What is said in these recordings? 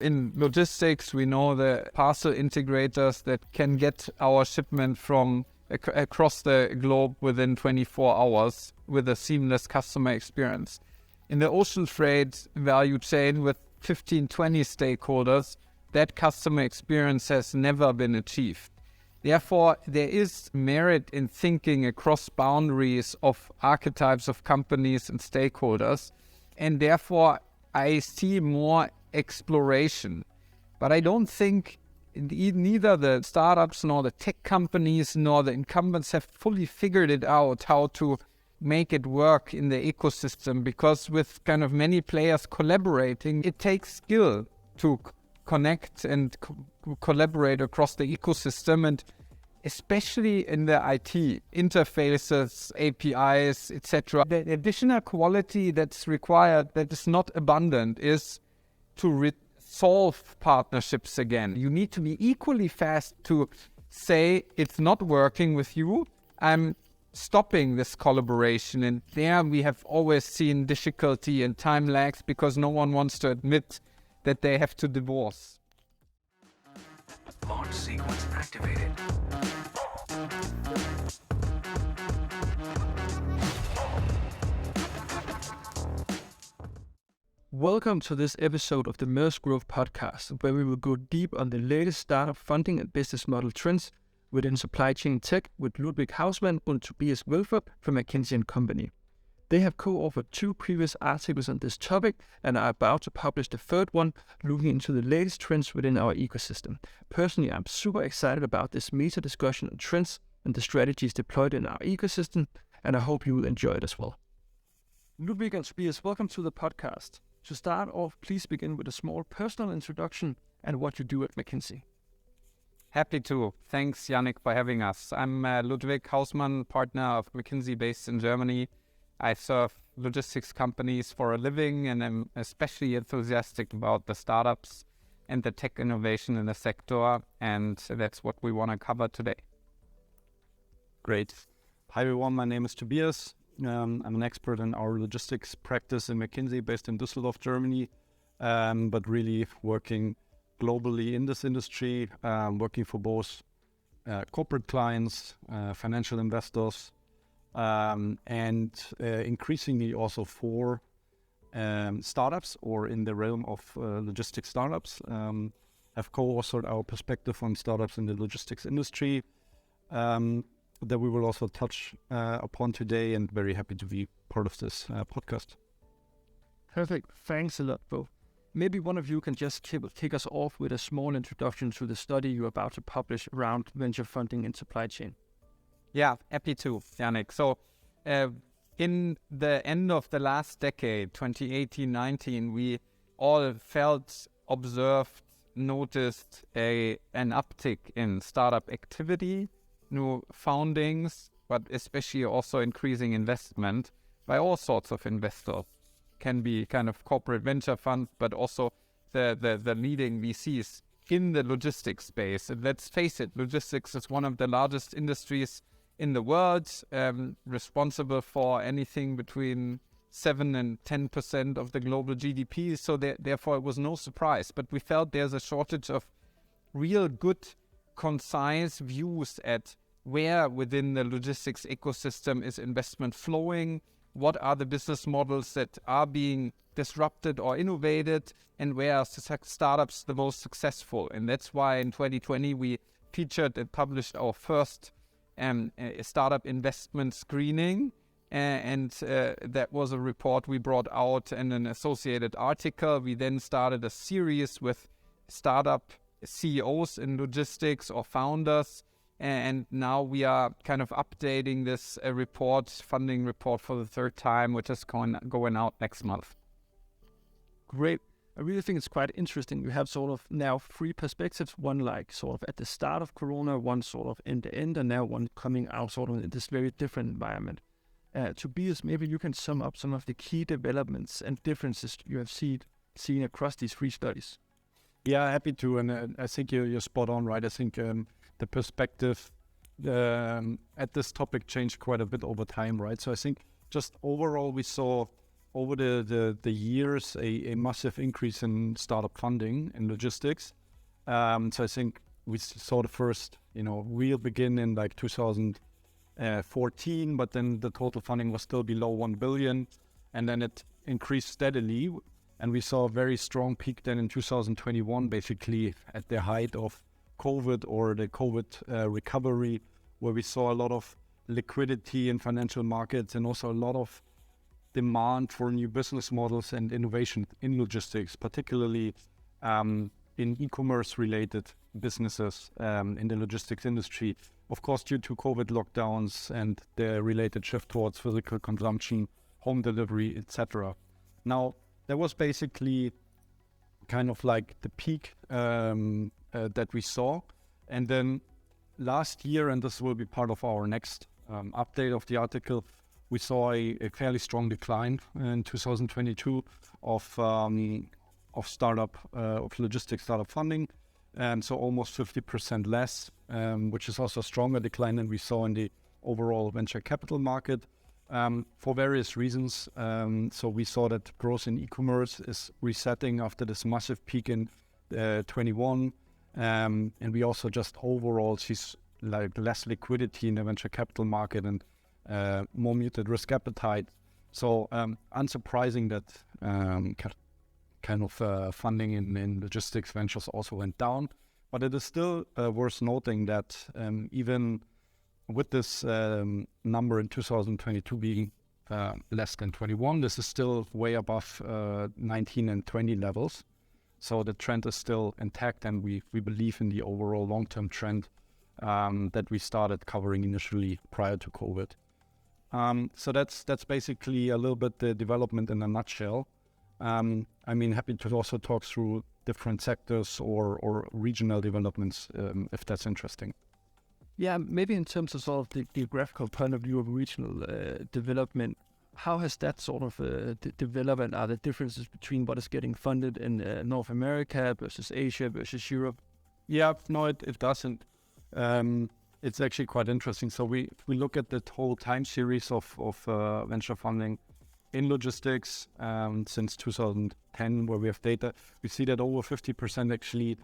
In logistics, we know the parcel integrators that can get our shipment from across the globe within 24 hours with a seamless customer experience. In the ocean freight value chain with 15, 20 stakeholders, that customer experience has never been achieved. Therefore, there is merit in thinking across boundaries of archetypes of companies and stakeholders, and therefore I see more exploration. But I don't think neither the startups nor the tech companies nor the incumbents have fully figured it out how to make it work in the ecosystem, because with kind of many players collaborating, it takes skill to connect and collaborate across the ecosystem, and especially in the IT interfaces, APIs, etc. The additional quality that's required that is not abundant is to solve partnerships again. You need to be equally fast to say it's not working with you, I'm stopping this collaboration. And there we have always seen difficulty and time lags because no one wants to admit that they have to divorce. Launch sequence activated. Welcome to this episode of the Maersk Growth podcast, where we will go deep on the latest startup funding and business model trends within supply chain tech with Ludwig Hausmann and Tobias Wilford from Mckinsey and Company. They have co-authored 2 previous articles on this topic and are about to publish the third one, looking into the latest trends within our ecosystem. Personally, I'm super excited about this meta discussion on trends and the strategies deployed in our ecosystem, and I hope you will enjoy it as well. Ludwig and Tobias, welcome to the podcast. To start off, please begin with a small personal introduction and what you do at McKinsey. Happy to. Thanks, Jannik, for having us. I'm Ludwig Hausmann, partner of McKinsey based in Germany. I serve logistics companies for a living, and I'm especially enthusiastic about the startups and the tech innovation in the sector, and that's what we want to cover today. Great. Hi everyone, my name is Tobias. I'm an expert in our logistics practice in McKinsey based in Düsseldorf, Germany, but really working globally in this industry, working for both corporate clients, financial investors, and increasingly also for startups or in the realm of logistics startups. Have co-authored our perspective on startups in the logistics industry that we will also touch upon today, and very happy to be part of this podcast. Perfect. Thanks a lot, both. Maybe one of you can just kick us off with a small introduction to the study you're about to publish around venture funding in supply chain. Yeah, happy to, Jannik. So in the end of the last decade, 2018-19, we all felt, observed, noticed an uptick in startup activity, new foundings, but especially also increasing investment by all sorts of investors. Can be kind of corporate venture funds, but also the leading VCs in the logistics space. And let's face it, logistics is one of the largest industries in the world, responsible for anything between 7 and 10% of the global GDP. So therefore, it was no surprise. But we felt there's a shortage of real good, concise views at where within the logistics ecosystem is investment flowing, what are the business models that are being disrupted or innovated, and where are startups the most successful. And that's why in 2020 we featured and published our first startup investment screening, and that was a report we brought out and an associated article. We then started a series with startup CEOs in logistics or founders, and now we are kind of updating this funding report for the third time, which is going out next month. Great. I really think it's quite interesting. You have sort of now 3 perspectives, one like sort of at the start of Corona, one sort of in the end, and now one coming out sort of in this very different environment. Tobias, maybe you can sum up some of the key developments and differences you have seen across these 3 studies. Yeah, happy to, and I think you're spot on, right? I think the perspective at this topic changed quite a bit over time, right? So I think just overall we saw over the years a massive increase in startup funding in logistics. So I think we saw the first, real begin in like 2014, but then the total funding was still below 1 billion. And then it increased steadily. And we saw a very strong peak then in 2021, basically at the height of COVID or the COVID recovery, where we saw a lot of liquidity in financial markets and also a lot of demand for new business models and innovation in logistics, particularly in e-commerce related businesses in the logistics industry. Of course, due to COVID lockdowns and the related shift towards physical consumption, home delivery, etc. Now, that was basically kind of like the peak that we saw. And then last year, and this will be part of our next update of the article, we saw a fairly strong decline in 2022 of logistics startup funding. So almost 50% less, which is also a stronger decline than we saw in the overall venture capital market. For various reasons. So we saw that growth in e-commerce is resetting after this massive peak in 21. And we also just overall see like less liquidity in the venture capital market and more muted risk appetite. So unsurprising that kind of funding in logistics ventures also went down. But it is still worth noting that even with this number in 2022 being less than 21, this is still way above 19 and 20 levels. So the trend is still intact, and we believe in the overall long-term trend that we started covering initially prior to COVID. So that's basically a little bit the development in a nutshell. Happy to also talk through different sectors or regional developments if that's interesting. Yeah, maybe in terms of sort of the geographical point of view of regional development, how has that sort of developed, and are there differences between what is getting funded in North America versus Asia versus Europe? Yeah, no, it doesn't. It's actually quite interesting. So we look at the whole time series of venture funding in logistics since 2010, where we have data. We see that over 50% actually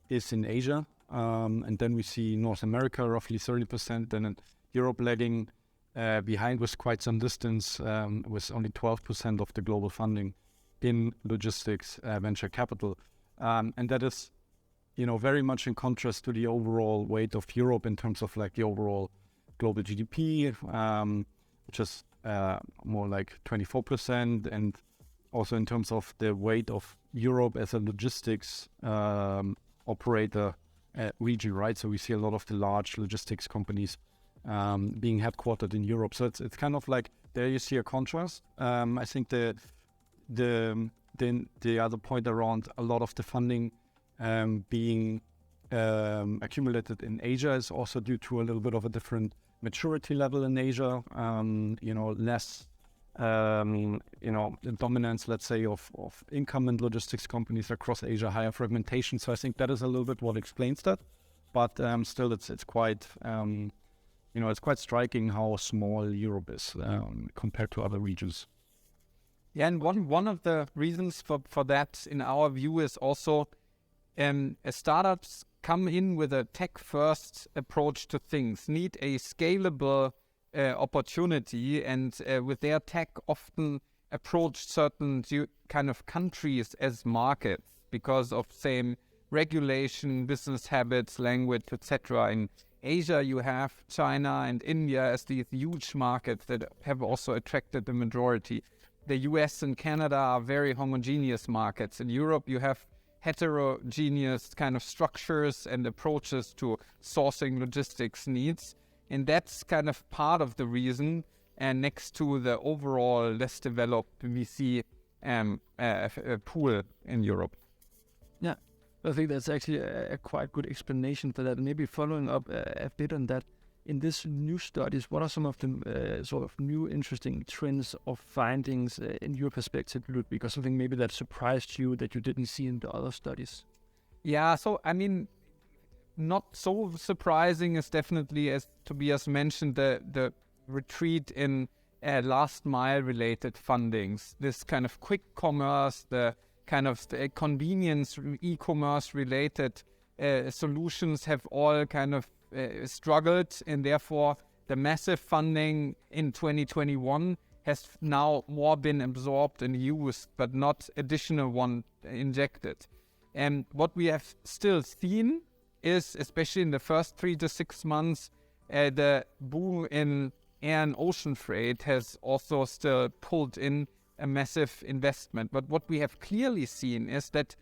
is in Asia. And then we see North America, roughly 30%, and Europe lagging behind with quite some distance, with only 12% of the global funding in logistics venture capital. And that is, very much in contrast to the overall weight of Europe in terms of like the overall global GDP, which is more like 24%, and also in terms of the weight of Europe as a logistics operator region, right? So we see a lot of the large logistics companies being headquartered in Europe. So it's kind of like there you see a contrast. I think the other point around a lot of the funding being accumulated in Asia is also due to a little bit of a different maturity level in Asia. Less the dominance, let's say, of incumbent logistics companies across Asia, higher fragmentation. So I think that is a little bit what explains that. But still, it's quite it's quite striking how small Europe is compared to other regions. Yeah, and one of the reasons for that, in our view, is also startups come in with a tech-first approach to things, need a scalable opportunity, and with their tech often approach certain kind of countries as markets because of same regulation, business habits, language, etc. In Asia, you have China and India as these huge markets that have also attracted the majority. The US and Canada are very homogeneous markets. In Europe, you have heterogeneous kind of structures and approaches to sourcing logistics needs. And that's kind of part of the reason. And next to the overall less developed, we see a pool in Europe. Yeah, I think that's actually a quite good explanation for that. And maybe following up a bit on that, in this new studies, what are some of the sort of new interesting trends or findings in your perspective, Ludwig, or something maybe that surprised you that you didn't see in the other studies? Yeah, so not so surprising is definitely, as Tobias mentioned, the retreat in last mile related fundings, this kind of quick commerce, the kind of convenience e-commerce related solutions have all kind of struggled, and therefore the massive funding in 2021 has now more been absorbed and used, but not additional one injected. And what we have still seen is, especially in the first 3 to 6 months, the boom in air and ocean freight has also still pulled in a massive investment. But what we have clearly seen is that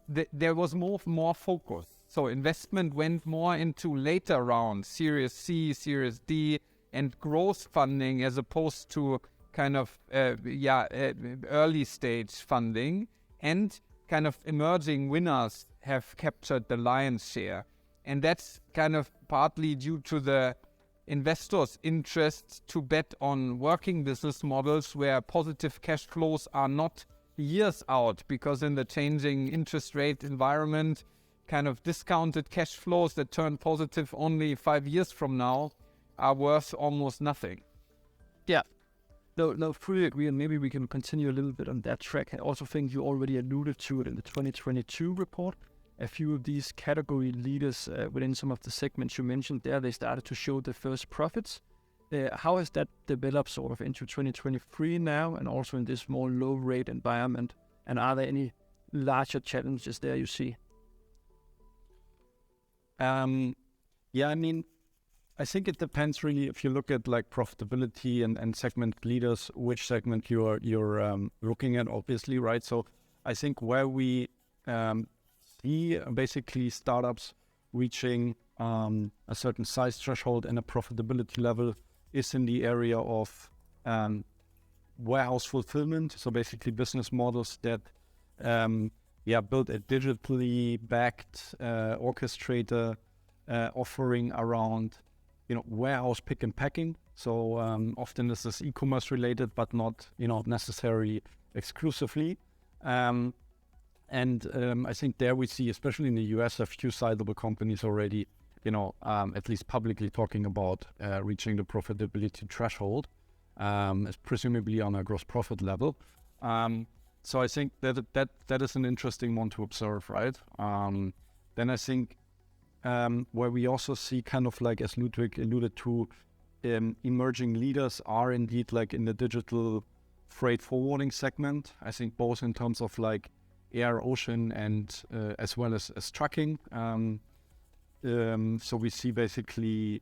there was more focus. So investment went more into later rounds, Series C, Series D, and growth funding as opposed to kind of early stage funding. And kind of emerging winners have captured the lion's share. And that's kind of partly due to the investors' interest to bet on working business models where positive cash flows are not years out, because in the changing interest rate environment, kind of discounted cash flows that turn positive only 5 years from now are worth almost nothing. Yeah. No, fully agree, and maybe we can continue a little bit on that track. I also think you already alluded to it in the 2022 report. A few of these category leaders within some of the segments you mentioned there, they started to show the first profits. How has that developed sort of into 2023 now, and also in this more low rate environment? And are there any larger challenges there you see? I think it depends really if you look at like profitability and segment leaders, which segment you're looking at, obviously, right? So I think where we see basically startups reaching a certain size threshold and a profitability level is in the area of warehouse fulfillment. So basically business models that build a digitally backed orchestrator offering around warehouse pick and packing. So often this is e-commerce related, but not necessarily exclusively. I think there we see, especially in the US, a few sizable companies already, at least publicly talking about reaching the profitability threshold, presumably on a gross profit level. So I think that is an interesting one to observe, right? Then I think where we also see kind of like, as Ludwig alluded to, emerging leaders are indeed like in the digital freight forwarding segment. I think both in terms of like air, ocean, and as well as trucking. So we see basically,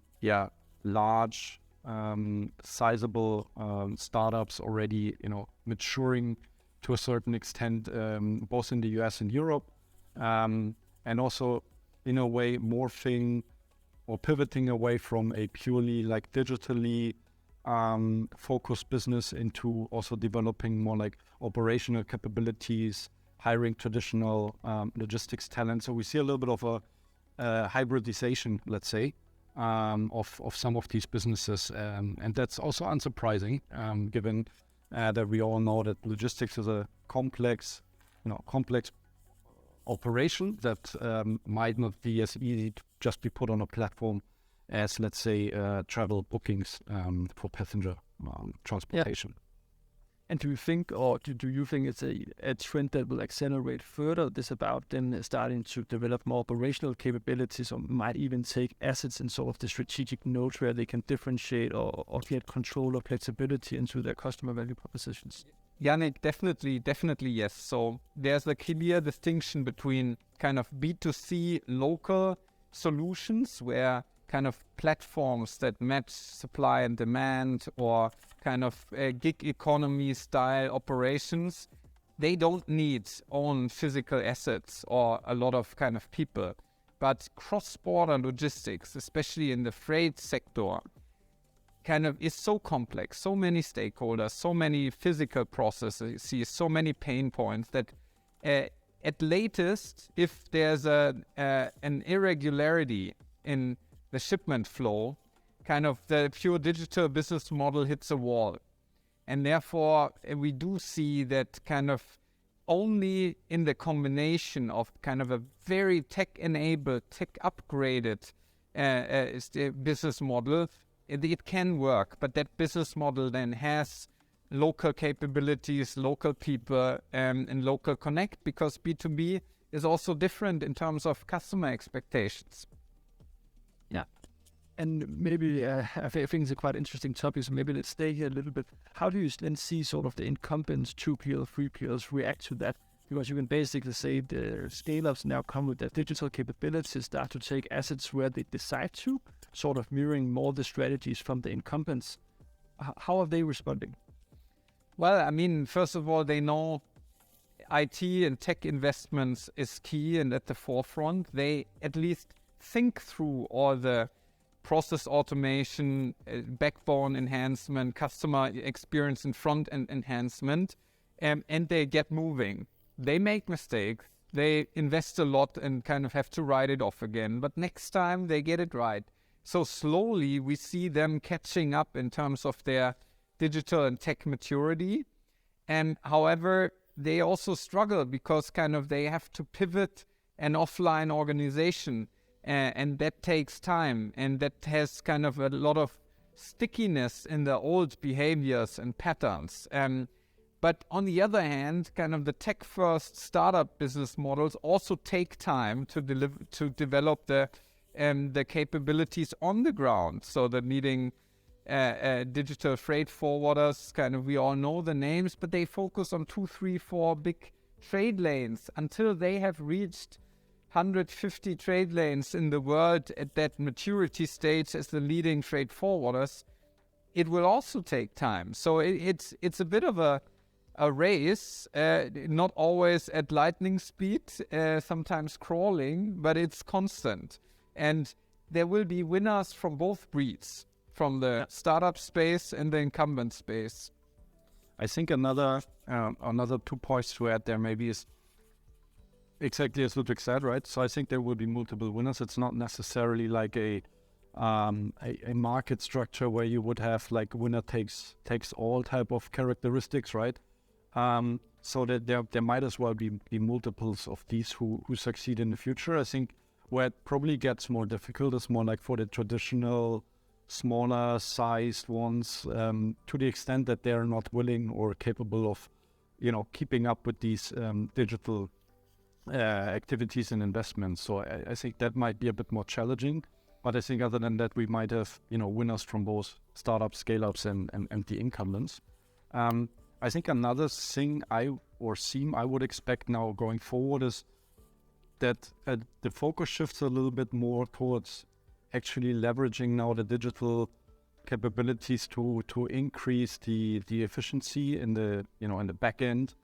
large, sizable startups already, maturing to a certain extent, both in the US and Europe, and also in a way morphing or pivoting away from a purely like digitally focused business into also developing more like operational capabilities, hiring traditional logistics talent. So we see a little bit of a hybridization, let's say, of some of these businesses, and that's also unsurprising, given that we all know that logistics is a complex operation that might not be as easy to just be put on a platform as, let's say, travel bookings for passenger transportation. Yeah. And do you think it's a trend that will accelerate further? This about them starting to develop more operational capabilities, or might even take assets in sort of the strategic nodes where they can differentiate or get control or flexibility into their customer value propositions? Jannik, definitely yes. So there's a clear distinction between kind of B2C local solutions, where kind of platforms that match supply and demand, or kind of gig economy style operations, they don't need own physical assets or a lot of kind of people. But cross-border logistics, especially in the freight sector, kind of is so complex, so many stakeholders, so many physical processes, so many pain points that at latest, if there's an irregularity in the shipment flow, kind of the pure digital business model hits a wall. And therefore, we do see that kind of only in the combination of kind of a very tech-enabled, tech-upgraded business model it can work, but that business model then has local capabilities, local people, and local connect, because B2B is also different in terms of customer expectations. Yeah. And maybe I think it's a quite interesting topic, so maybe let's stay here a little bit. How do you then see sort of the incumbents, 2PL, 3PLs react to that? Because you can basically say the scale-ups now come with their digital capabilities, start to take assets where they decide to, sort of mirroring more the strategies from the incumbents. How are they responding? Well, I mean, first of all, they know IT and tech investments is key and at the forefront. They at least think through all the process automation, backbone enhancement, customer experience and front-end enhancement, and they get moving. They make mistakes. They invest a lot and kind of have to write it off again. But next time they get it right. So slowly we see them catching up in terms of their digital and tech maturity. And however, they also struggle because kind of they have to pivot an offline organization, and that takes time, and that has kind of a lot of stickiness in the old behaviors and patterns. But on the other hand, kind of the tech-first startup business models also take time to develop the capabilities on the ground. So the leading digital freight forwarders, kind of we all know the names, but they focus on 2, 3, 4 big trade lanes until they have reached 150 trade lanes in the world at that maturity stage as the leading freight forwarders. It will also take time. So it's a bit of a race, not always at lightning speed, sometimes crawling, but it's constant. And there will be winners from both breeds, from the startup space and the incumbent space. I think another 2 points to add there maybe is exactly as Ludwig said, right? So I think there will be multiple winners. It's not necessarily like a market structure where you would have like winner takes all type of characteristics, right? So that there might as well be multiples of these who succeed in the future. I think where it probably gets more difficult is more like for the traditional smaller sized ones, to the extent that they're not willing or capable of, keeping up with these digital activities and investments. So I think that might be a bit more challenging. But I think other than that, we might have, winners from both startups, scale-ups and the incumbents. I think another thing I would expect now going forward is that the focus shifts a little bit more towards actually leveraging now the digital capabilities to increase the efficiency in the in the back end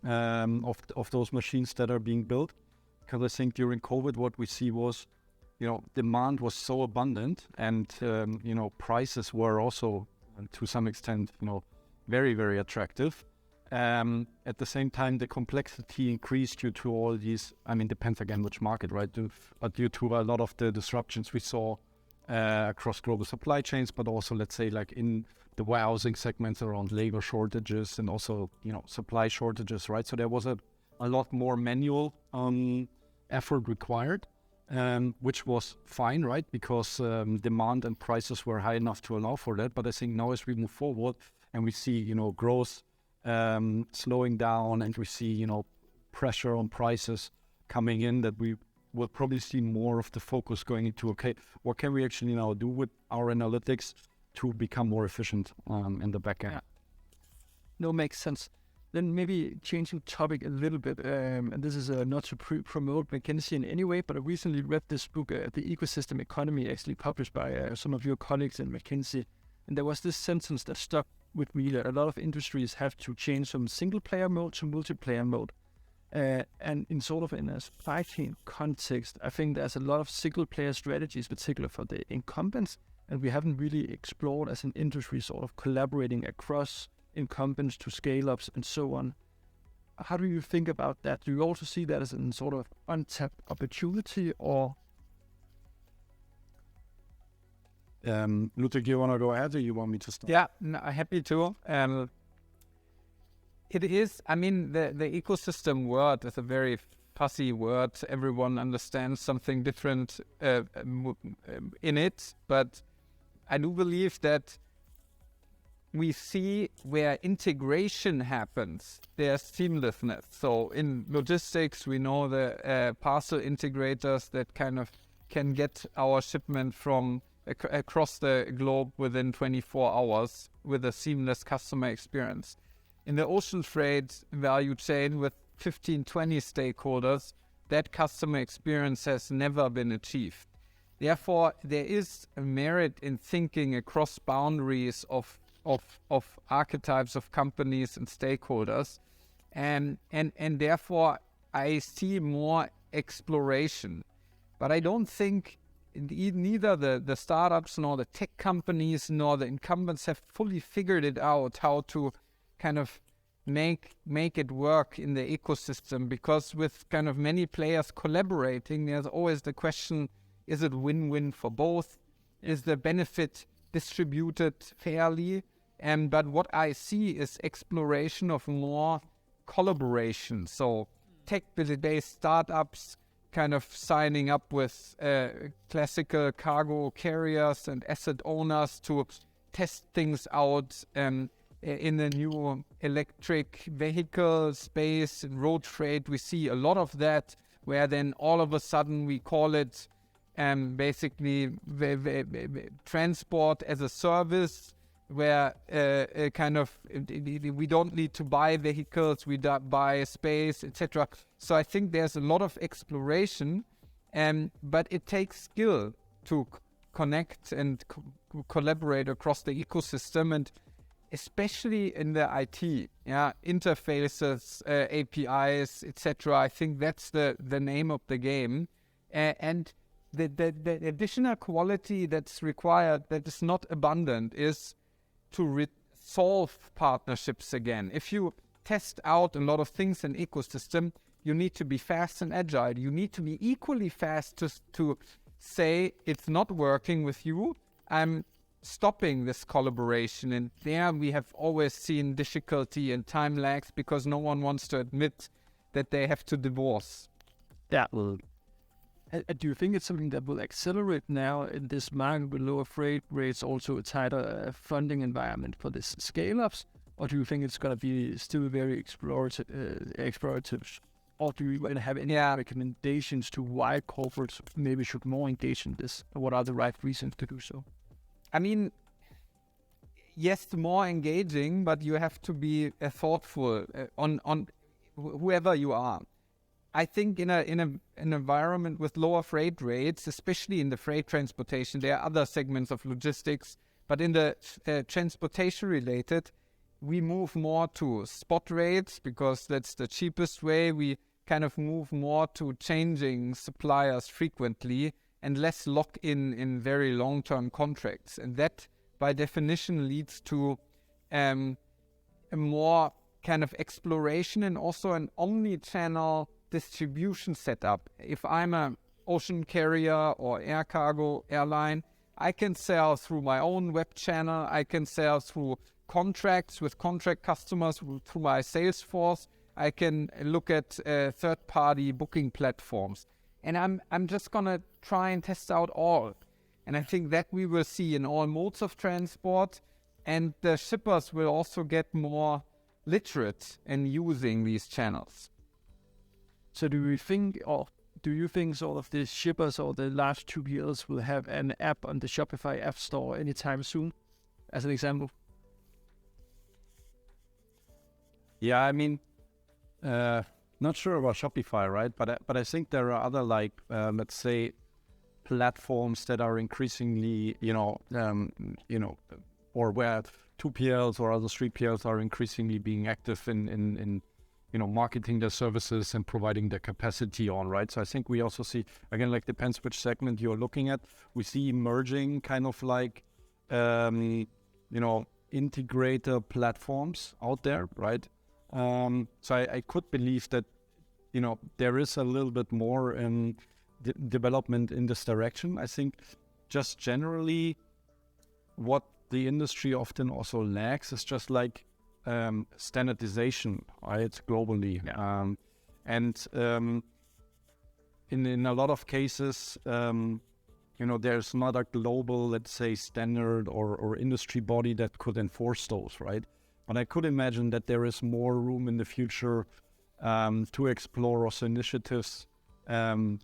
of those machines that are being built. Because I think during COVID, what we see was, demand was so abundant, and prices were also to some extent very, very attractive. At the same time, the complexity increased due to all these, depends again which market, right? But due to a lot of the disruptions we saw across global supply chains, but also, let's say, like in the warehousing segments around labor shortages and also, supply shortages, right? So there was a lot more manual effort required, which was fine, right? Because demand and prices were high enough to allow for that. But I think now as we move forward and we see, growth slowing down, and we see, pressure on prices coming in, that we will probably see more of the focus going into, okay, what can we actually now do with our analytics to become more efficient in the back end? Yeah. No, makes sense. Then maybe changing topic a little bit, and this is not to promote Mckinsey in any way, but I recently read this book, The Ecosystem Economy, actually published by some of your colleagues in Mckinsey. And there was this sentence that stuck with me, that a lot of industries have to change from single player mode to multiplayer mode. And in a supply chain context, I think there's a lot of single player strategies, particularly for the incumbents, and we haven't really explored as an industry sort of collaborating across incumbents to scale-ups and so on. How do you think about that? Do you also see that as a sort of untapped opportunity, or? Ludwig, you want to go ahead, or you want me to start? Yeah, no, happy to. It is, the ecosystem word is a very fuzzy word. Everyone understands something different in it, but I do believe that we see where integration happens, there's seamlessness. So in logistics, we know the parcel integrators that kind of can get our shipment from across the globe within 24 hours with a seamless customer experience. In the ocean freight value chain with 15, 20 stakeholders, that customer experience has never been achieved. Therefore, there is a merit in thinking across boundaries of archetypes of companies and stakeholders, and therefore I see more exploration. But I don't think neither the startups nor the tech companies nor the incumbents have fully figured it out how to kind of make it work in the ecosystem, because with kind of many players collaborating, there's always the question, is it win-win for both? Is the benefit distributed fairly? But what I see is exploration of more collaboration. So tech-based startups kind of signing up with classical cargo carriers and asset owners to test things out in the new electric vehicle space and road freight. We see a lot of that, where then all of a sudden we call it basically transport as a service, where kind of we don't need to buy vehicles, we buy space, etc. So I think there's a lot of exploration, but it takes skill to connect and collaborate across the ecosystem, and especially in the IT, interfaces, APIs, etc. I think that's the name of the game, and the additional quality that's required, that is not abundant, is to solve partnerships again. If you test out a lot of things in ecosystem, you need to be fast and agile. You need to be equally fast to say it's not working with you, I'm stopping this collaboration. And there we have always seen difficulty and time lags, because no one wants to admit that they have to divorce. That will. Do you think it's something that will accelerate now in this market with lower freight rates, also a tighter funding environment for this scale-ups? Or do you think it's going to be still very explorative? Or do you have any recommendations to why corporates maybe should more engage in this? Or what are the right reasons to do so? I mean, yes, more engaging, but you have to be thoughtful on whoever you are. I think in an environment with lower freight rates, especially in the freight transportation, there are other segments of logistics, but in the transportation related, we move more to spot rates because that's the cheapest way. We kind of move more to changing suppliers frequently and less lock in very long-term contracts. And that, by definition, leads to a more kind of exploration and also an omni-channel distribution setup. If I'm an ocean carrier or air cargo airline, I can sell through my own web channel. I can sell through contracts with contract customers through my sales force. I can look at third-party booking platforms. And I'm just going to try and test out all. And I think that we will see in all modes of transport. And the shippers will also get more literate in using these channels. So do you think sort of the shippers or the large 2PLs will have an app on the Shopify App Store anytime soon, as an example? Yeah, I mean, not sure about Shopify, right? But I think there are other let's say platforms that are increasingly, or where 2PLs or other 3PLs are increasingly being active in marketing their services and providing their capacity on, right? So I think we also see, again, depends which segment you're looking at. We see emerging kind of integrator platforms out there, right? So I could believe that, there is a little bit more development in this direction. I think just generally what the industry often also lacks is just standardization, right, globally. Yeah. In a lot of cases, there's not a global, let's say, standard or industry body that could enforce those, right? But I could imagine that there is more room in the future to explore also initiatives in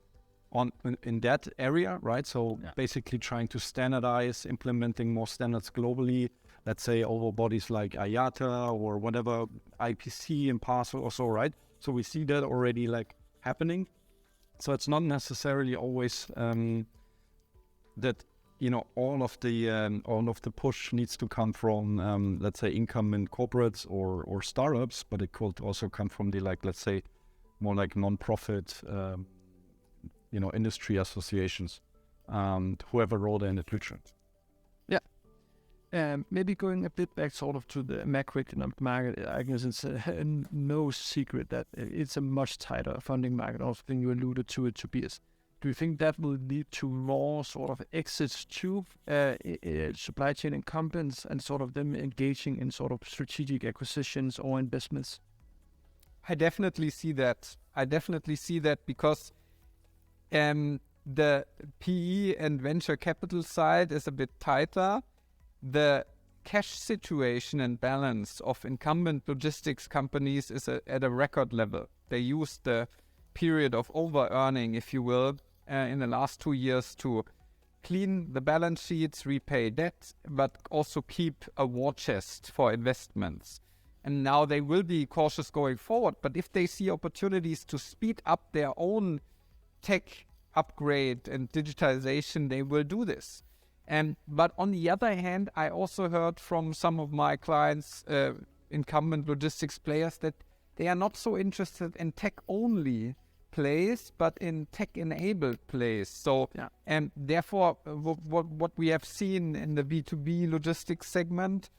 that area, right? So basically trying to standardize, implementing more standards globally, let's say over bodies like IATA or whatever, IPC and Parcel or so, right? So we see that already like happening. So it's not necessarily always that all of the push needs to come from let's say incumbent corporates or startups, but it could also come from the let's say more like non-profit industry associations, whoever role they're in the future. Maybe going a bit back sort of to the macroeconomic market, I guess it's no secret that it's a much tighter funding market. Also, think you alluded to it, Tobias. Do you think that will lead to more sort of exits to supply chain incumbents and sort of them engaging in sort of strategic acquisitions or investments? I definitely see that. Because the PE and venture capital side is a bit tighter. The cash situation and balance of incumbent logistics companies is at a record level. They used the period of over-earning, if you will, in the last 2 years to clean the balance sheets, repay debt, but also keep a war chest for investments. And now they will be cautious going forward. But if they see opportunities to speed up their own tech upgrade and digitalization, they will do this. But on the other hand, I also heard from some of my clients, incumbent logistics players, that they are not so interested in tech-only plays, but in tech-enabled plays. So, and therefore, what we have seen in the B2B logistics segment,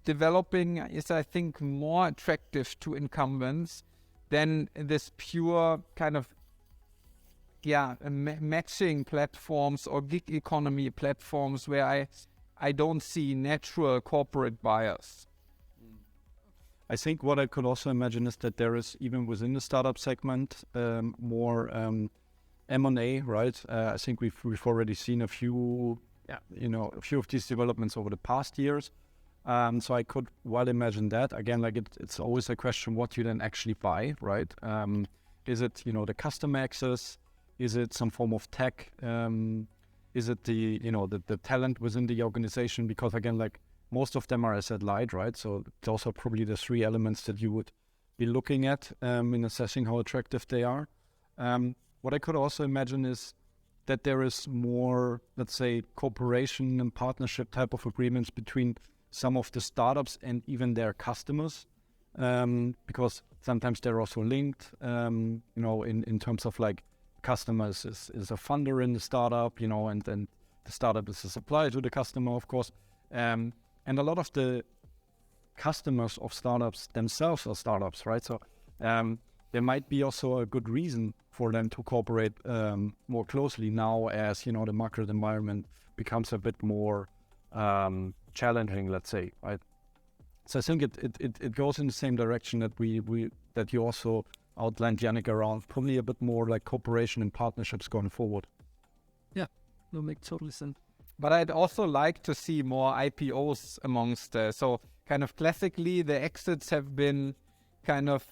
developing is, I think, more attractive to incumbents than this pure kind of matching platforms or gig economy platforms where I don't see natural corporate buyers. I think what I could also imagine is that there is, even within the startup segment, more M&A, right? I think we've already seen a few of these developments over the past years. So I could well imagine that. Again, it's always a question what you then actually buy, right? Is it the customer access? Is it some form of tech? Is it the talent within the organization? Because again, most of them are asset light, right? So those are probably the three elements that you would be looking at in assessing how attractive they are. What I could also imagine is that there is more, let's say, cooperation and partnership type of agreements between some of the startups and even their customers, because sometimes they're also linked, in terms of customers is a funder in the startup, and then the startup is a supplier to the customer, of course. And a lot of the customers of startups themselves are startups, right? So there might be also a good reason for them to cooperate more closely now as, the market environment becomes a bit more challenging, let's say, right? So I think it goes in the same direction that that you also outlined, Jannik, around probably a bit more like cooperation and partnerships going forward. Yeah, that makes totally sense. But I'd also like to see more IPOs amongst so kind of classically the exits have been kind of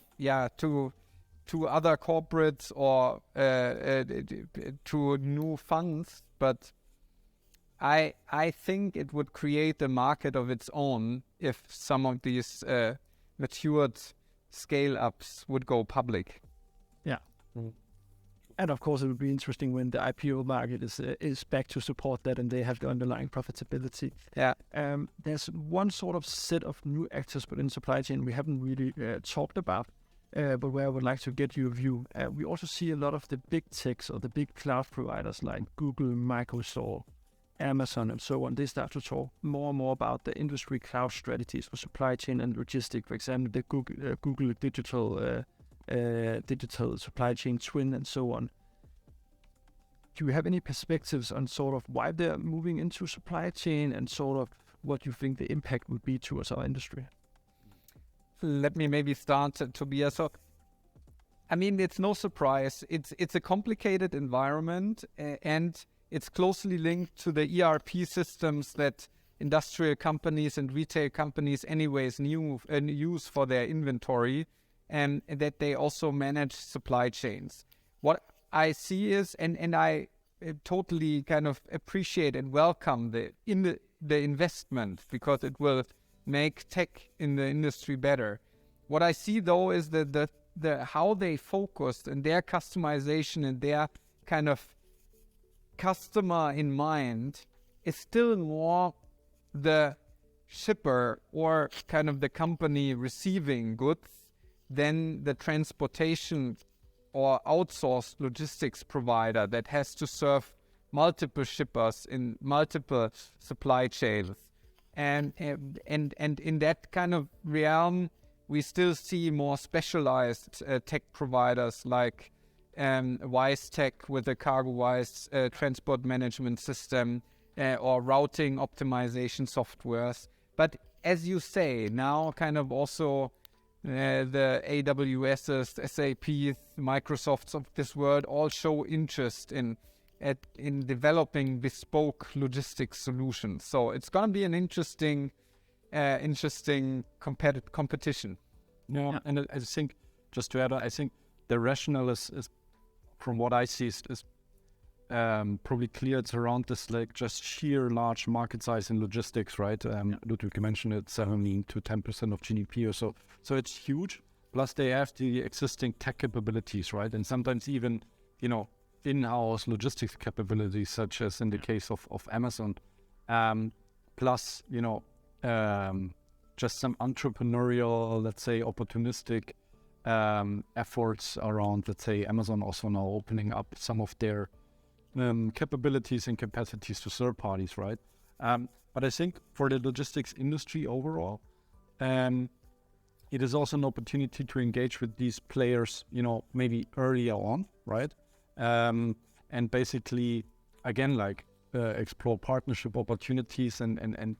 to other corporates or to new funds, but I think it would create a market of its own if some of these matured scale-ups would go public. Yeah. Mm. And of course, it would be interesting when the IPO market is back to support that and they have the underlying profitability. Yeah. There's one sort of set of new actors within supply chain we haven't really talked about, but where I would like to get your view. We also see a lot of the big techs or the big cloud providers like Google, Microsoft, Amazon, and so on. They start to talk more and more about the industry cloud strategies for supply chain and logistics. For example, the Google digital supply chain twin and so on. Do you have any perspectives on sort of why they're moving into supply chain and sort of what you think the impact would be towards our industry? Let me maybe start, Tobias. So, I mean, it's no surprise. It's a complicated environment, and it's closely linked to the ERP systems that industrial companies and retail companies anyways use for their inventory, and that they also manage supply chains. What I see is, and I totally kind of appreciate and welcome the investment, because it will make tech in the industry better. What I see though is that the how they focused and their customization and their kind of customer in mind is still more the shipper or kind of the company receiving goods than the transportation or outsourced logistics provider that has to serve multiple shippers in multiple supply chains. And in that kind of realm, we still see more specialized tech providers like WiseTech with the CargoWise transport management system or routing optimization softwares. But as you say, now kind of also the AWS's, SAP's, Microsoft's of this world all show interest in developing bespoke logistics solutions. So it's going to be an interesting competition. Yeah, and I think, just to add on, I think the rationale is from what I see, is probably clear. It's around this like just sheer large market size in logistics, right? Ludwig mentioned it, 17 to 10% of GDP or so. So it's huge. Plus they have the existing tech capabilities, right? And sometimes even, in-house logistics capabilities, such as in the case of Amazon. Plus, just some entrepreneurial, let's say, opportunistic efforts around, let's say, Amazon also now opening up some of their capabilities and capacities to third parties, right? But I think for the logistics industry overall, it is also an opportunity to engage with these players, maybe earlier on, right? And basically, again, like explore partnership opportunities and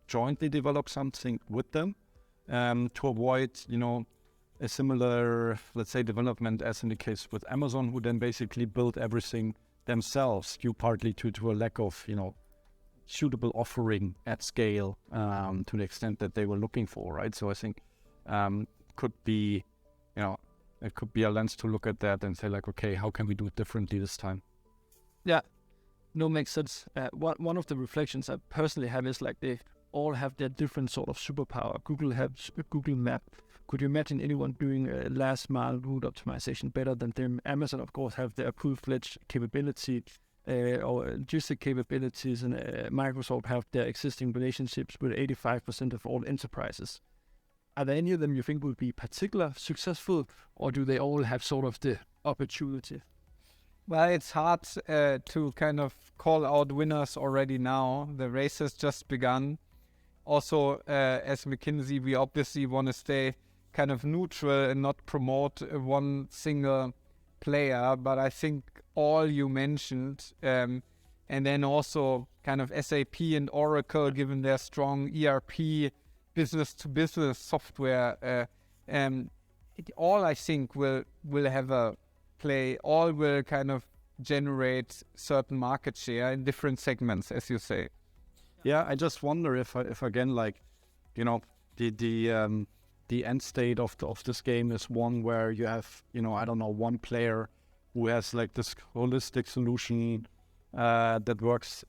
jointly develop something with them to avoid, a similar, let's say, development as in the case with Amazon, who then basically built everything themselves, due partly to a lack of, suitable offering at scale to the extent that they were looking for, right? So I think could be, it could be a lens to look at that and say like, okay, how can we do it differently this time? Yeah, no, makes sense. One of the reflections I personally have is like they all have their different sort of superpower. Google has a Google Map. Could you imagine anyone doing a last mile route optimization better than them? Amazon, of course, have their full-fledged capability or logistic capabilities, and Microsoft have their existing relationships with 85% of all enterprises. Are there any of them you think would be particularly successful, or do they all have sort of the opportunity? Well, it's hard to kind of call out winners already now. The race has just begun. Also, as Mckinsey, we obviously want to stay kind of neutral and not promote one single player. But I think all you mentioned, and then also kind of SAP and Oracle, given their strong ERP business-to-business software, all I think will have a play. All will kind of generate certain market share in different segments, as you say. Yeah, I just wonder if again, like, the end state of this game is one where you have, I don't know, one player who has like this holistic solution that works,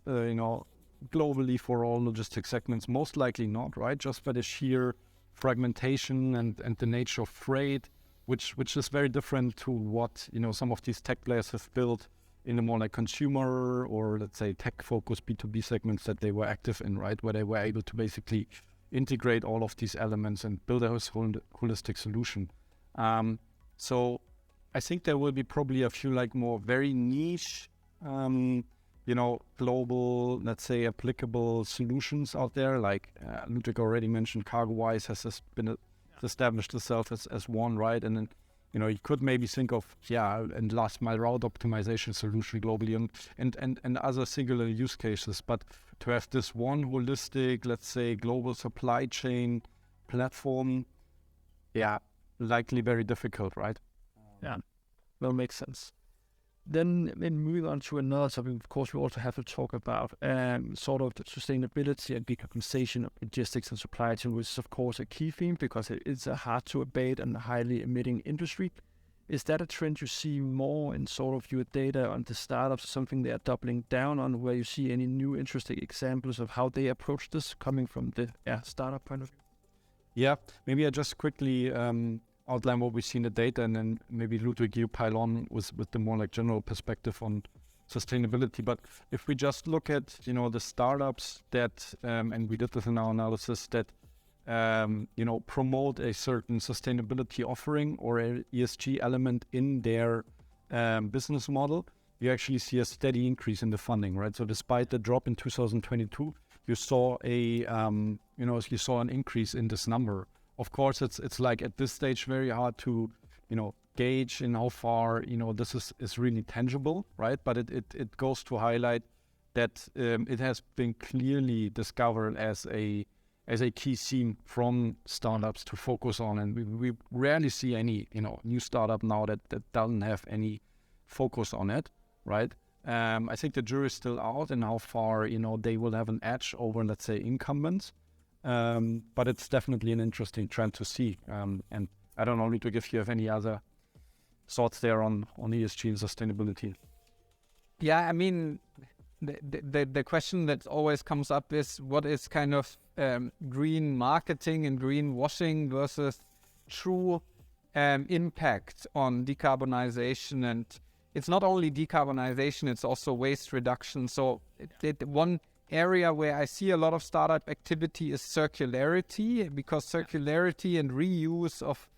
globally for all logistics segments. Most likely not, right? Just by the sheer fragmentation and the nature of freight, which is very different to what, some of these tech players have built in the more like consumer or, let's say, tech-focused B2B segments that they were active in, right? Where they were able to basically integrate all of these elements and build a holistic solution. So I think there will be probably a few like more very niche, global, let's say, applicable solutions out there. Like Ludwig already mentioned, CargoWise has been established itself as one, right? And then, you could maybe think of, and last mile route optimization solution globally and other singular use cases. But to have this one holistic, let's say, global supply chain platform, likely very difficult, right? Yeah, well, makes sense. Then moving on to another topic, of course, we also have to talk about sort of the sustainability and decarbonization of logistics and supply chain, which is, of course, a key theme because it's a hard to abate and highly emitting industry. Is that a trend you see more in sort of your data on the startups, something they are doubling down on, where you see any new interesting examples of how they approach this coming from the startup point of view? Yeah, maybe I just quickly outline what we see in the data, and then maybe Ludwig, you pile on with the more like general perspective on sustainability. But if we just look at, the startups that, and we did this in our analysis, that, promote a certain sustainability offering or a ESG element in their business model, you actually see a steady increase in the funding, right? So despite the drop in 2022, you saw an increase in this number. Of course, it's like at this stage very hard to, gauge in how far, this is really tangible, right? But it goes to highlight that it has been clearly discovered as a key theme from startups to focus on, and we rarely see any, new startup now that doesn't have any focus on it, right? I think the jury is still out in how far, they will have an edge over, let's say, incumbents. But it's definitely an interesting trend to see. And I don't know, Ludwig, if you have any other thoughts there on ESG and sustainability. Yeah, I mean, the question that always comes up is what is kind of green marketing and greenwashing versus true impact on decarbonization. And it's not only decarbonization, it's also waste reduction. So one area where I see a lot of startup activity is circularity, because circularity and reuse of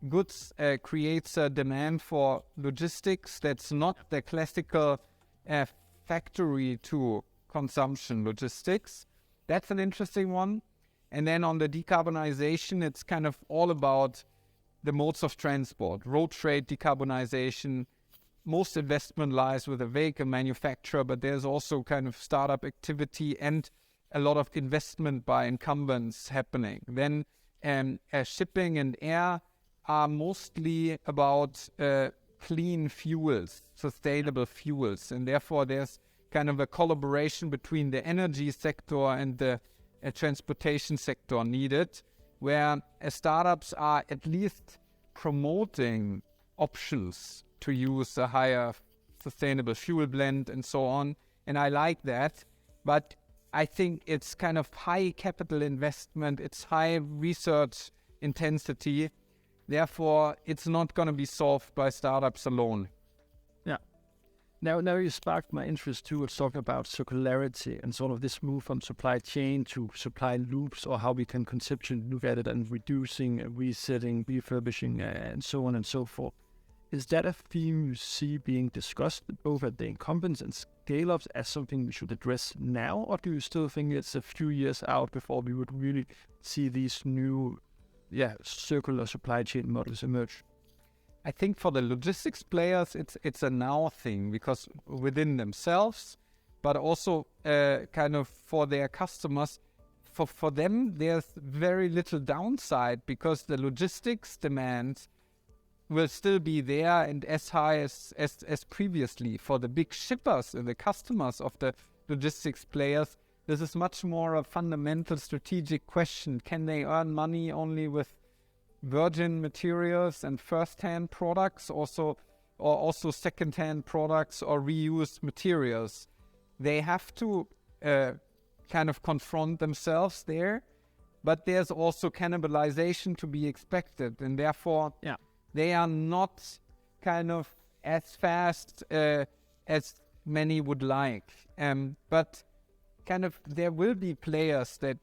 goods creates a demand for logistics that's not the classical factory to consumption logistics. That's an interesting one. And then on the decarbonization, it's kind of all about the modes of transport, road freight decarbonization. Most investment lies with a vehicle manufacturer, but there's also kind of startup activity and a lot of investment by incumbents happening. Then shipping and air are mostly about clean fuels, sustainable fuels, and therefore there's kind of a collaboration between the energy sector and the transportation sector needed, where startups are at least promoting options to use a higher sustainable fuel blend and so on. And I like that. But I think it's kind of high capital investment. It's high research intensity. Therefore, it's not going to be solved by startups alone. Yeah. Now you sparked my interest too. Let's talk about circularity and sort of this move from supply chain to supply loops, or how we can conceptually look at it, and reducing, resetting, refurbishing, and so on and so forth. Is that a theme you see being discussed both at the incumbents and scale-ups as something we should address now, or do you still think it's a few years out before we would really see these new, circular supply chain models emerge? I think for the logistics players, it's a now thing, because within themselves, but also kind of for their customers, for them, there's very little downside, because the logistics demand will still be there and as high as previously. For the big shippers and the customers of the logistics players, this is much more a fundamental strategic question. Can they earn money only with virgin materials and first-hand products, or also second-hand products or reused materials? They have to kind of confront themselves there, but there's also cannibalization to be expected, and therefore they are not kind of as fast as many would like. But kind of there will be players that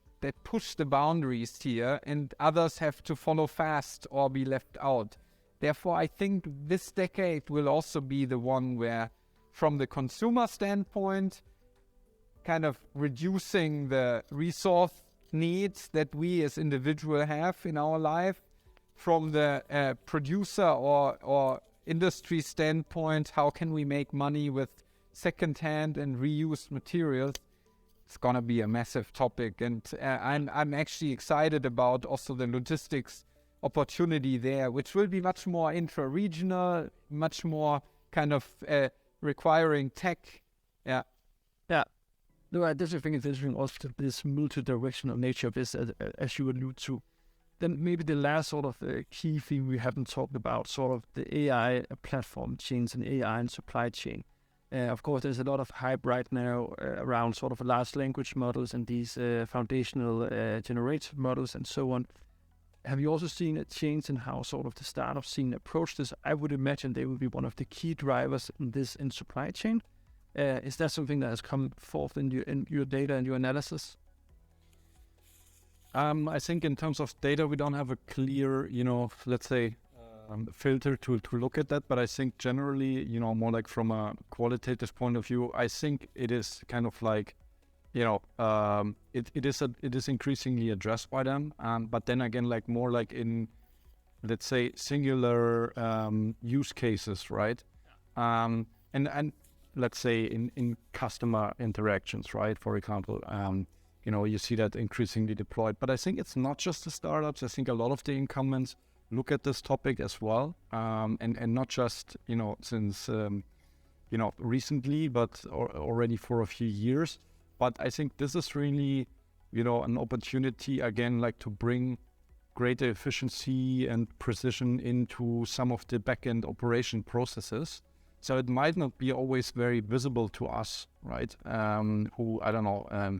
push the boundaries here, and others have to follow fast or be left out. Therefore, I think this decade will also be the one where, from the consumer standpoint, kind of reducing the resource needs that we as individuals have in our life, from the producer or industry standpoint, how can we make money with second-hand and reused materials? It's gonna be a massive topic, and I'm actually excited about also the logistics opportunity there, which will be much more intra-regional, much more kind of requiring tech. Yeah. No, I definitely think it's interesting also this multi-directional nature of this, as you allude to. Then maybe the last sort of key thing we haven't talked about, sort of the AI platform change and AI and supply chain. Of course, there's a lot of hype right now around sort of large language models and these foundational generative models and so on. Have you also seen a change in how sort of the startup scene approach this? I would imagine they will be one of the key drivers in this in supply chain. Is that something that has come forth in your data and your analysis? I think in terms of data, we don't have a clear, let's say, filter to look at that. But I think generally, more like from a qualitative point of view, I think it is kind of like, it is increasingly addressed by them. But then again, like more like in, let's say, singular use cases, right? And let's say in customer interactions, right? For example, you see that increasingly deployed. But I think it's not just the startups. I think a lot of the incumbents look at this topic as well, and not just since recently, but already for a few years. But I think this is really an opportunity again, like to bring greater efficiency and precision into some of the back-end operation processes. So it might not be always very visible to us, right? Who, I don't know,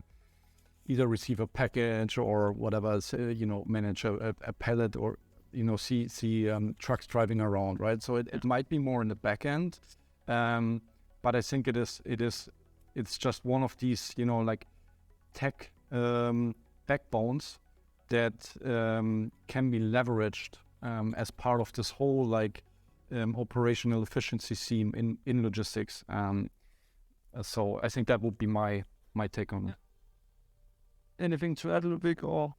either receive a package or whatever, manage a pallet or, see trucks driving around, right? So it might be more in the back end. But I think it's just one of these, like tech backbones that can be leveraged as part of this whole like operational efficiency theme in logistics. So I think that would be my take on it. Anything to add, Ludwig, or?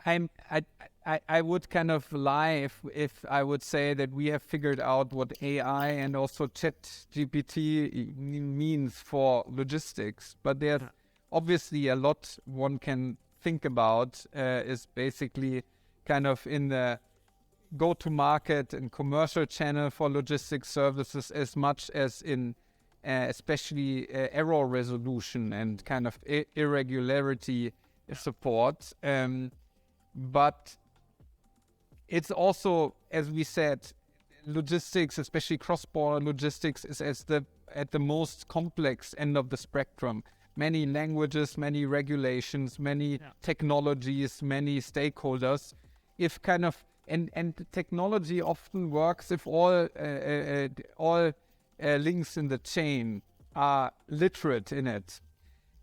I would kind of lie if I would say that we have figured out what AI and also ChatGPT means for logistics. But there's obviously a lot one can think about is basically kind of in the go-to-market and commercial channel for logistics services as much as in especially error resolution and kind of irregularity support. But it's also, as we said, logistics, especially cross-border logistics, is at the most complex end of the spectrum. Many languages, many regulations, many technologies, many stakeholders. If kind of and technology often works if all links in the chain are literate in it,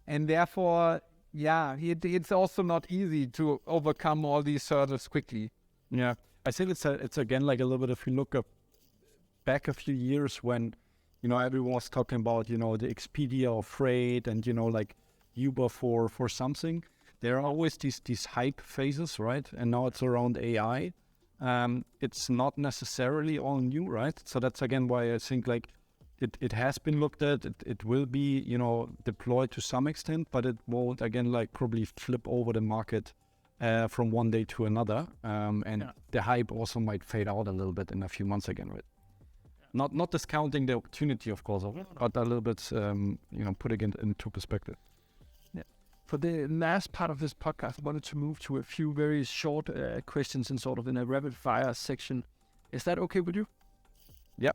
and therefore, it's also not easy to overcome all these hurdles quickly. Yeah, I think it's again like a little bit. If you look back a few years when everyone was talking about the Expedia of freight and like Uber for something, there are always these hype phases, right? And now it's around AI. It's not necessarily all new, right? So that's again why I think like it has been looked at. It will be deployed to some extent, but it won't again like probably flip over the market from one day to another. The hype also might fade out a little bit in a few months again, right? Not discounting the opportunity, of course, but a little bit putting it into perspective. Yeah. For the last part of this podcast, I wanted to move to a few very short questions in sort of in a rapid fire section. Is that okay with you? Yeah.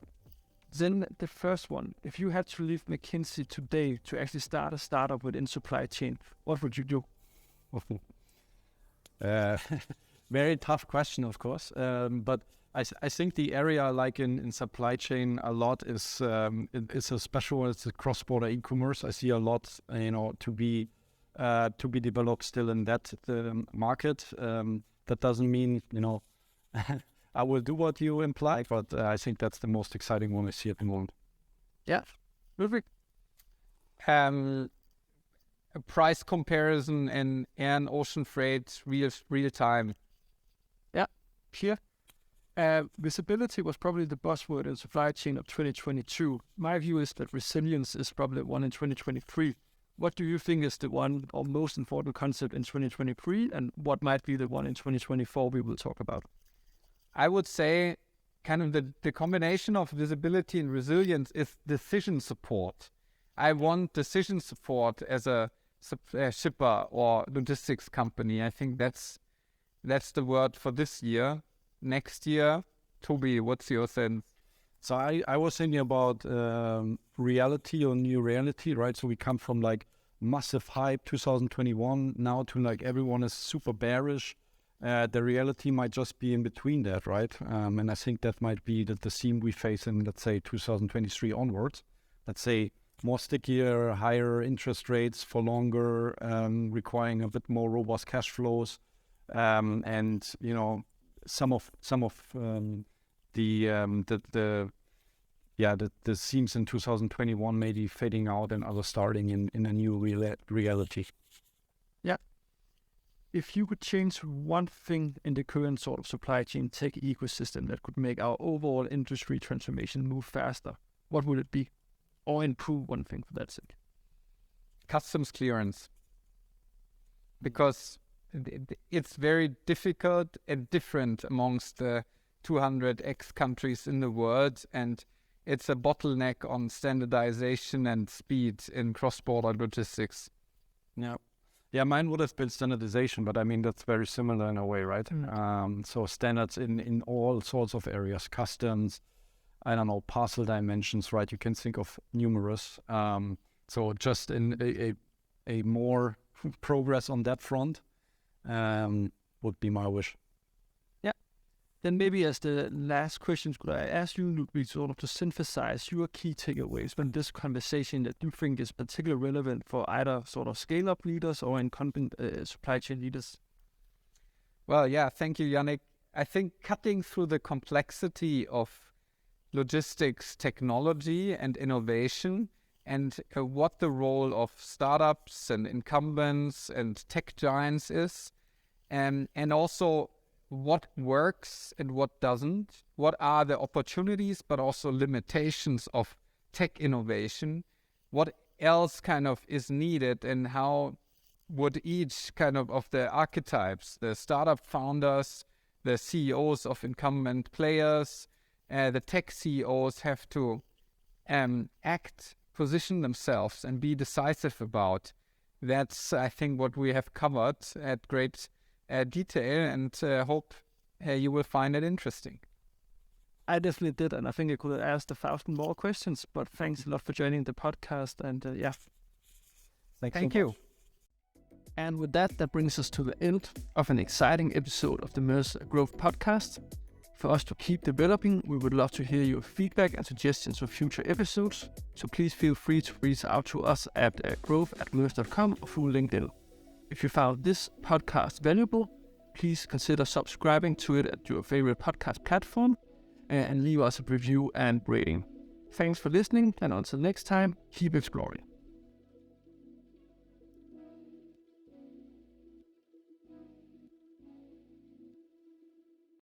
Then the first one, if you had to leave McKinsey today to actually start a startup within supply chain, what would you do? Very tough question, of course. But I think the area like in supply chain a lot is it's a special, it's a cross-border e-commerce. I see a lot, to be developed still in that market. That doesn't mean, I will do what you imply, but I think that's the most exciting one I see at the moment. Yeah. Ludwig? A price comparison in air and ocean freight real time. Yeah, clear. Visibility was probably the buzzword in supply chain of 2022. My view is that resilience is probably one in 2023. What do you think is the one or most important concept in 2023, and what might be the one in 2024 we will talk about? I would say kind of the combination of visibility and resilience is decision support. I want decision support as a shipper or logistics company. I think that's the word for this year. Next year, Toby, what's your sense? So I was thinking about reality or new reality, right? So we come from like massive hype 2021 now to like everyone is super bearish. The reality might just be in between that, right? And I think that might be the theme we face in, let's say, 2023 onwards. Let's say more stickier, higher interest rates for longer, requiring a bit more robust cash flows, and you know some of the themes in 2021 maybe fading out and others starting in a new reality. Yeah. If you could change one thing in the current sort of supply chain tech ecosystem that could make our overall industry transformation move faster, what would it be? Or improve one thing for that sake? Customs clearance. Because it's very difficult and different amongst the 200 countries in the world, and it's a bottleneck on standardization and speed in cross-border logistics. Yeah, mine would have been standardization, but I mean, that's very similar in a way, right? So standards in all sorts of areas, customs, I don't know, parcel dimensions, right? You can think of numerous. So just in a more progress on that front would be my wish. Yeah. Then maybe as the last question, could I ask you, Ludwig, sort of to synthesize your key takeaways from this conversation that you think is particularly relevant for either sort of scale-up leaders or incumbent supply chain leaders? Well, yeah, thank you, Jannik. I think cutting through the complexity of logistics technology and innovation and what the role of startups and incumbents and tech giants is, and also what works and what doesn't, what are the opportunities but also limitations of tech innovation, what else kind of is needed, and how would each kind of the archetypes, the startup founders, the CEOs of incumbent players, the tech CEOs have to act, position themselves and be decisive about. That's, I think, what we have covered at great detail, and hope you will find it interesting. I definitely did, and I think I could have asked 1,000 more questions, but thanks a lot for joining the podcast, and yeah. Thank you. And with that brings us to the end of an exciting episode of the Maersk Growth podcast. For us to keep developing, we would love to hear your feedback and suggestions for future episodes, so please feel free to reach out to us at growth@maersk.com or through LinkedIn. If you found this podcast valuable, please consider subscribing to it at your favorite podcast platform and leave us a review and rating. Thanks for listening, and until next time, keep exploring.